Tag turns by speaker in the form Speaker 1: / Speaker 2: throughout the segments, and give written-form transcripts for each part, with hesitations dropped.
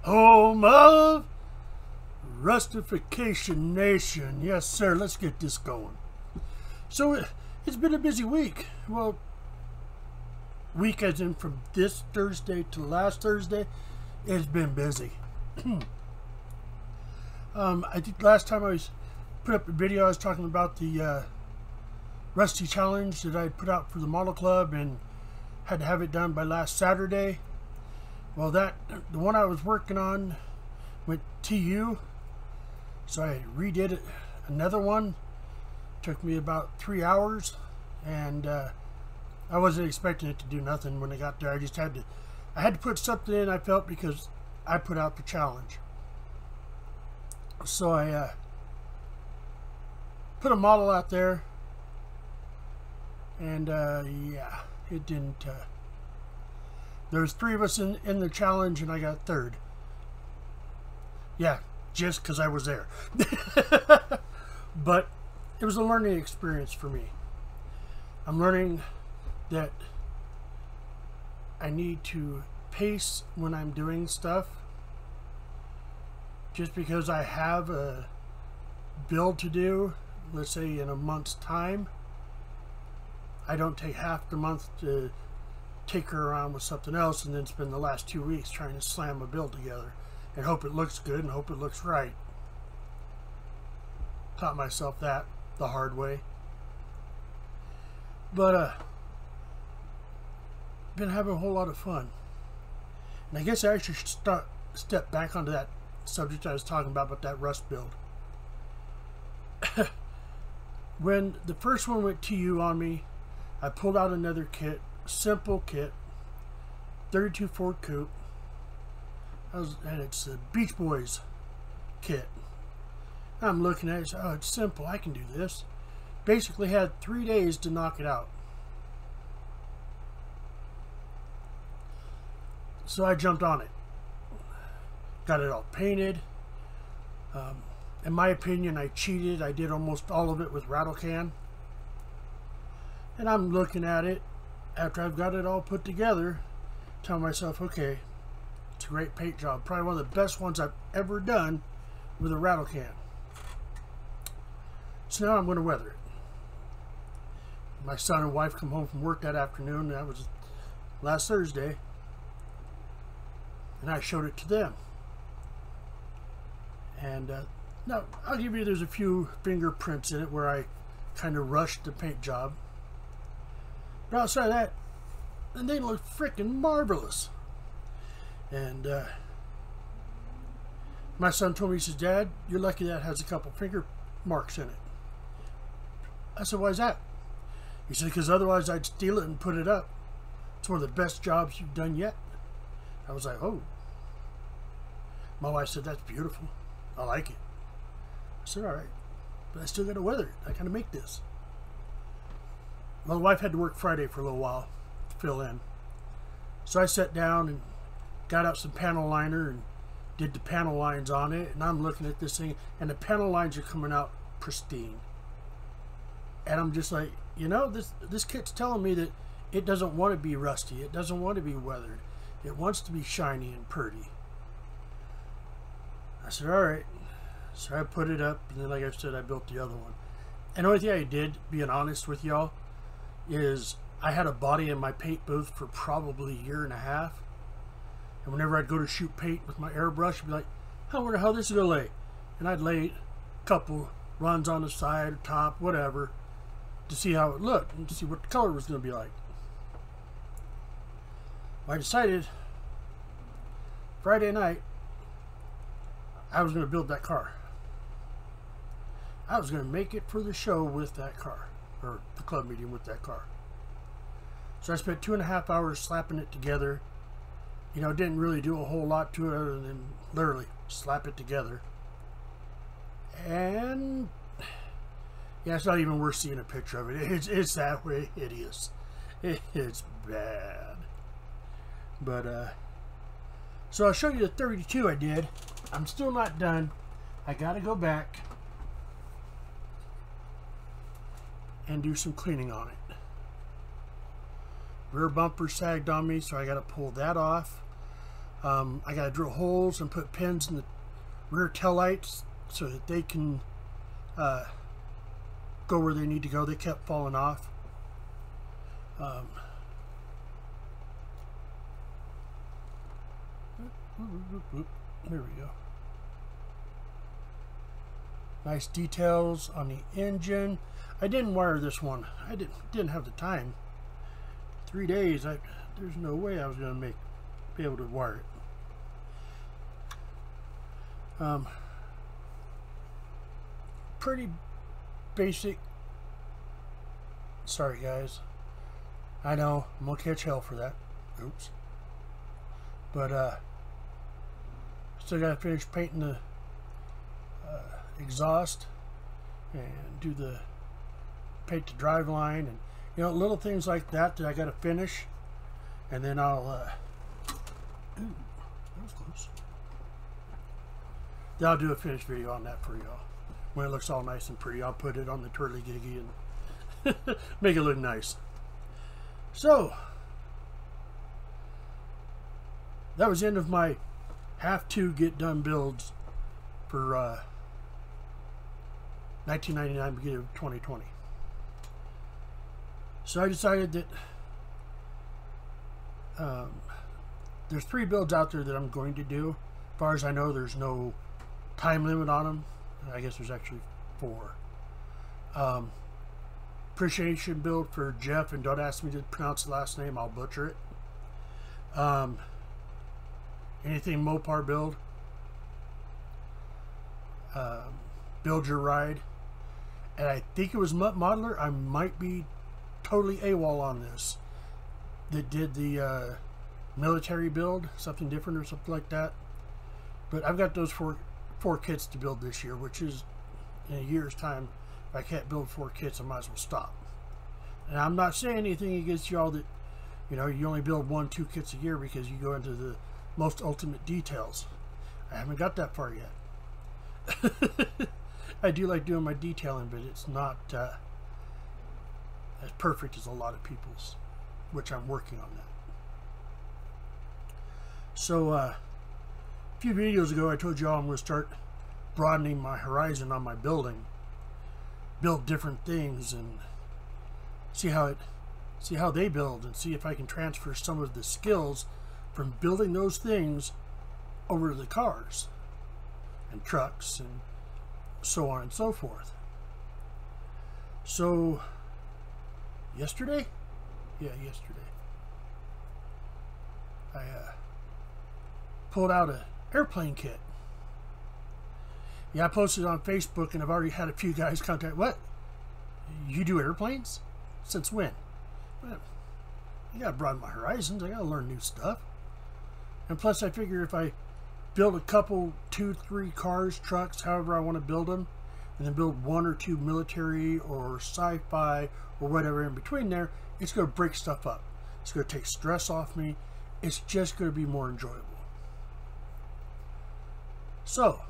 Speaker 1: Home of Rustification Nation. Yes, sir. Let's get this going. So it's been a busy week. Well, week as in from this Thursday to last Thursday, it's been busy. I think last time I put up a video, I was talking about the Rusty Challenge that I put out for the Model Club and had to have it done by last Saturday. Well, the one I was working on went TU, so I redid it. Another one took me about 3 hours, and I wasn't expecting it to do nothing when I got there. I had to put something in, I felt, because I put out the challenge. So I put a model out there, and yeah, it didn't. There's 3 of us in the challenge, and I got third. Yeah, just because I was there. But it was a learning experience for me. I'm learning that I need to pace when I'm doing stuff. Just because I have a build to do, let's say in a month's time, I don't take half the month to take her around with something else and then spend the last 2 weeks trying to slam a build together and hope it looks good and hope it looks right. Taught myself that the hard way. But been having a whole lot of fun. And I guess I actually should step back onto that subject I was talking about that rust build. When the first one went TU on me, I pulled out another kit, simple kit, 32 Ford Coupe, and it's a Beach Boys kit. I'm looking at it, so, oh, it's simple, I can do this. Basically had 3 days to knock it out. So I jumped on it. Got it all painted. In my opinion, I cheated. I did almost all of it with rattle can. And I'm looking at it after I've got it all put together, telling myself, okay, it's a great paint job. Probably one of the best ones I've ever done with a rattle can. So now I'm going to weather it. My son and wife come home from work that afternoon. That was last Thursday. And I showed it to them. And now, I'll give you, there's a few fingerprints in it where I kind of rushed the paint job. But outside of that, and they look freaking marvelous. And my son told me, he says, Dad, you're lucky that has a couple finger marks in it. I said, why is that? He said, because otherwise I'd steal it and put it up. It's one of the best jobs you've done yet. I was like, oh. My wife said, that's beautiful. I like it. I said, all right. But I still got to weather it. I got to make this. My wife had to work Friday for a little while to fill in. So I sat down and got out some panel liner and did the panel lines on it. And I'm looking at this thing, and the panel lines are coming out pristine. And I'm just like, you know, this kit's telling me that it doesn't want to be rusty. It doesn't want to be weathered. It wants to be shiny and pretty. I said, all right. So I put it up, and then, like I said, I built the other one. And the only thing I did, being honest with y'all, is I had a body in my paint booth for probably a year and a half. And whenever I'd go to shoot paint with my airbrush, I'd be like, I wonder how this is going to lay. And I'd lay a couple runs on the side or top, whatever, to see how it looked and to see what the color was going to be like. I decided Friday night I was going to build that car. I was going to make it for the show with that car, or the club meeting with that car. So I spent 2.5 hours slapping it together. You know, didn't really do a whole lot to it other than literally slap it together. And yeah, it's not even worth seeing a picture of it. It's that way hideous. It's bad. But so I'll show you the 32 I did. I'm still not done. I gotta go back and do some cleaning on it. Rear bumper sagged on me, so I gotta pull that off. I got to drill holes and put pins in the rear tail lights so that they can go where they need to go. They kept falling off. There we go. Nice details on the engine. I didn't wire this one. I didn't have the time. 3 days. There's no way I was going to be able to wire it. Pretty basic. Sorry guys. I know I'm gonna catch hell for that. Oops. But still gotta finish painting the exhaust and paint the drive line, and little things like that I gotta finish, and then I'll ooh, that was close. Then I'll do a finished video on that for y'all. When it looks all nice and pretty, I'll put it on the twirly-giggy and make it look nice. So, that was the end of my have to get done builds for 1999, beginning of 2020. So I decided that there's 3 builds out there that I'm going to do. As far as I know, there's no time limit on them. I guess there's actually 4. Appreciation build for Jeff, and don't ask me to pronounce the last name, I'll butcher it. Anything Mopar build. Build Your Ride. And I think it was Mutt Modeler. I might be totally AWOL on this. That did the military build, something different or something like that. But I've got those four kits to build this year, which is in a year's time. If I can't build 4 kits, I might as well stop. And I'm not saying anything against y'all that you only build 1-2 kits a year because you go into the most ultimate details. I haven't got that far yet. I do like doing my detailing, but it's not as perfect as a lot of people's, which I'm working on that. So a few videos ago I told y'all I'm going to start broadening my horizon on my building, build different things and see how they build, and see if I can transfer some of the skills from building those things over to the cars and trucks and so on and so forth. So yesterday I pulled out an airplane kit. Yeah, I posted it on Facebook, and I've already had a few guys contact. What? You do airplanes? Since when? Well, I gotta broaden my horizons. I gotta learn new stuff. And plus, I figure if I build a couple, 2-3 cars, trucks, however I want to build them, and then build 1 or 2 military or sci-fi or whatever in between there, it's going to break stuff up. It's going to take stress off me. It's just going to be more enjoyable. So,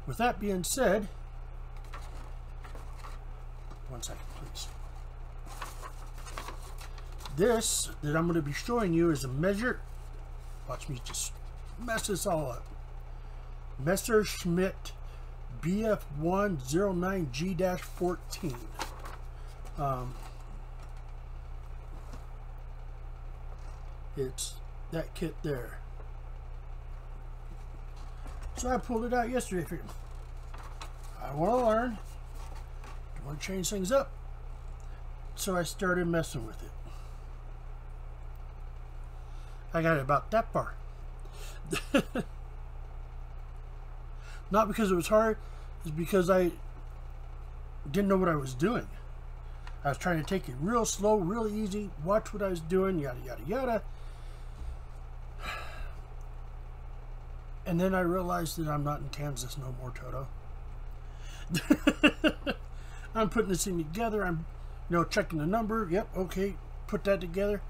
Speaker 1: with that being said, one second, please. This that I'm going to be showing you is a measure. Watch me just mess this all up. Messerschmitt BF109G-14. It's that kit there. So I pulled it out yesterday. Figured I want to learn. I want to change things up. So I started messing with it. I got it about that far. Not because it was hard, it's because I didn't know what I was doing. I was trying to take it real slow, real easy, watch what I was doing, yada, yada, yada. And then I realized that I'm not in Kansas no more, Toto. I'm putting this thing together. I'm, checking the number. Yep, okay, put that together.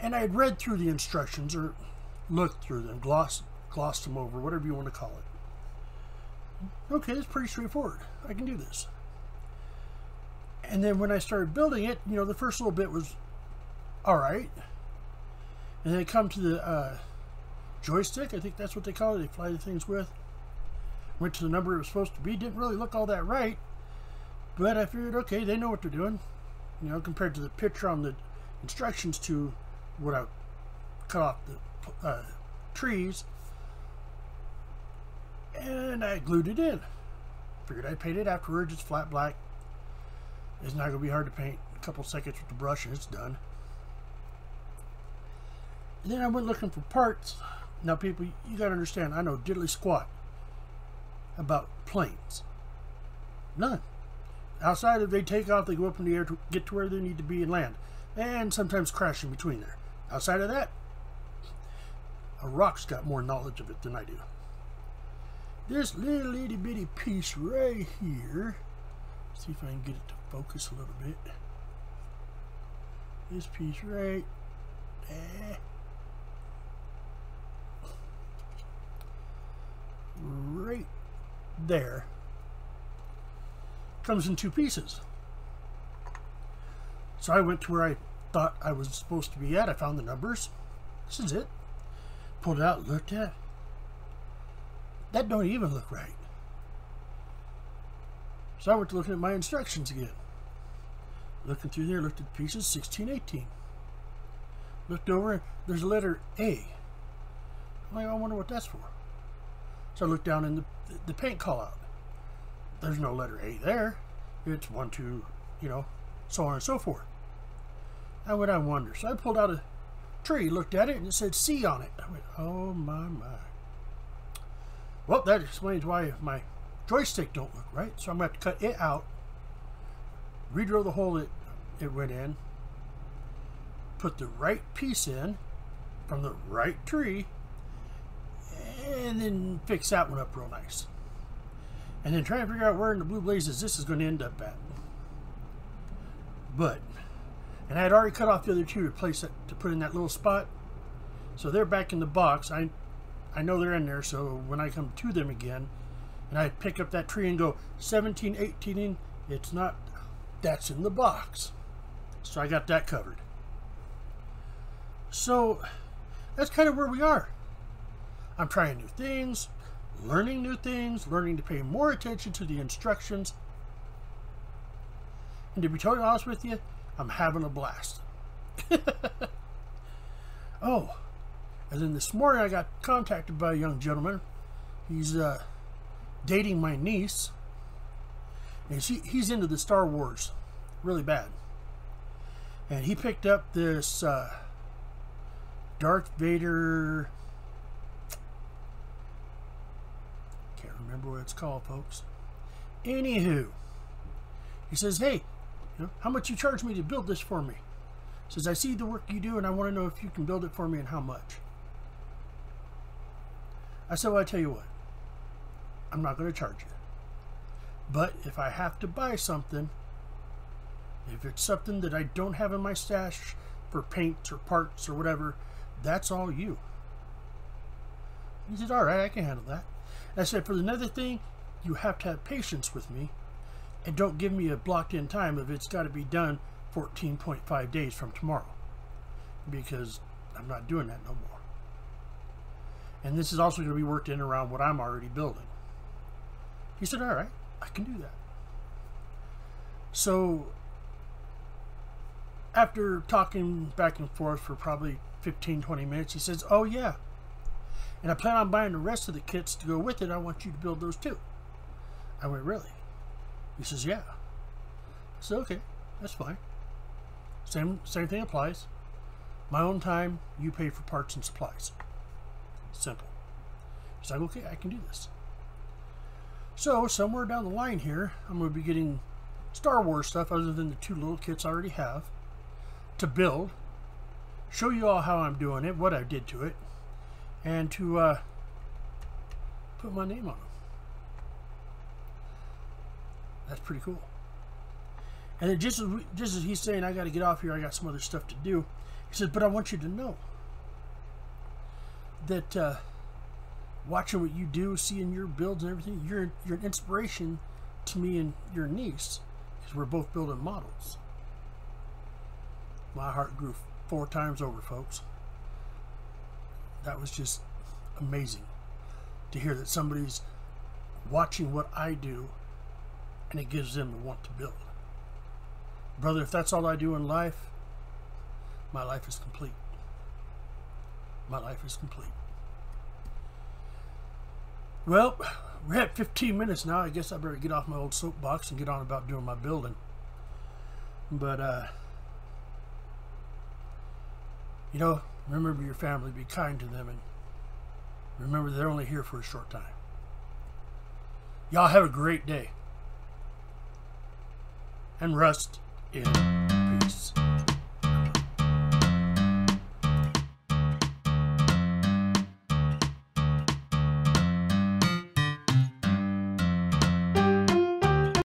Speaker 1: And I had read through the instructions, or looked through them, glossed them over, whatever you want to call it. Okay, it's pretty straightforward. I can do this. And then when I started building it, the first little bit was all right. And then I come to the joystick, I think that's what they call it. They fly the things with. Went to the number it was supposed to be. Didn't really look all that right, but I figured, okay, they know what they're doing. You know, compared to the picture on the instructions to what I cut off the trees, and I glued it in. Figured I'd paint it afterwards. It's flat black. It's not going to be hard to paint. A couple seconds with the brush and it's done. And then I went looking for parts. Now, people, you got to understand, I know diddly squat about planes. None. Outside, if they take off, they go up in the air to get to where they need to be and land. And sometimes crash in between there. Outside of that, a rock's got more knowledge of it than I do. This little itty bitty piece right here. Let's see if I can get it to focus a little bit. This piece right there. Right there. Comes in two pieces. So I went to where I thought I was supposed to be at. I found the numbers. This is it. Pulled it out, looked at it. That don't even look right. So I went to looking at my instructions again. Looking through there, looked at the pieces, 16, 18. Looked over, there's a letter A. I'm like, I wonder what that's for. So I looked down in the paint call out. There's no letter A there. It's 1, 2, you know, so on and so forth. I went, I wonder. So I pulled out a tree, looked at it, and it said C on it. I went, oh my. Well, that explains why my joystick don't look right. So I'm going to have to cut it out, redrill the hole that it went in, put the right piece in from the right tree, and then fix that one up real nice. And then try and figure out where in the blue blazes this is going to end up at. But, and I had already cut off the other two to place it, to put in that little spot. So they're back in the box. I know they're in there, so when I come to them again, and I pick up that tree and go 17, 18, it's not, that's in the box. So I got that covered. So that's kind of where we are. I'm trying new things, learning to pay more attention to the instructions. And to be totally honest with you, I'm having a blast. Oh, and then this morning I got contacted by a young gentleman. He's dating my niece. And he's into the Star Wars really bad. And he picked up this Darth Vader... Can't remember what it's called, folks. Anywho, he says, hey, you know, how much you charge me to build this for me? He says, I see the work you do and I want to know if you can build it for me and how much. I said, well, I tell you what, I'm not going to charge you. But if I have to buy something, if it's something that I don't have in my stash for paints or parts or whatever, that's all you. He said, all right, I can handle that. And I said, for another thing, you have to have patience with me and don't give me a blocked in time if it's got to be done 14.5 days from tomorrow, because I'm not doing that no more. And this is also going to be worked in around what I'm already building. He said, all right, I can do that. So after talking back and forth for probably 15-20 minutes, he says, oh yeah, and I plan on buying the rest of the kits to go with it. I want you to build those too. I went, really? He says, yeah. I said, okay, that's fine. Same thing applies. My own time, you pay for parts and supplies. Simple. He's like, okay, I can do this. So somewhere down the line here, I'm going to be getting Star Wars stuff other than the two little kits I already have to build, show you all how I'm doing it, what I did to it, and to put my name on them. That's pretty cool. And then just as he's saying, I got to get off here, I got some other stuff to do, he says, but I want you to know that watching what you do, seeing your builds and everything, you're an inspiration to me and your niece, because we're both building models. My heart grew 4 times over, folks. That was just amazing to hear that somebody's watching what I do and it gives them the want to build. Brother, if that's all I do in life, my life is complete. My life is complete. Well, we're at 15 minutes now. I guess I better get off my old soapbox and get on about doing my building. But, you know, remember your family, be kind to them, and remember they're only here for a short time. Y'all have a great day. And rust in.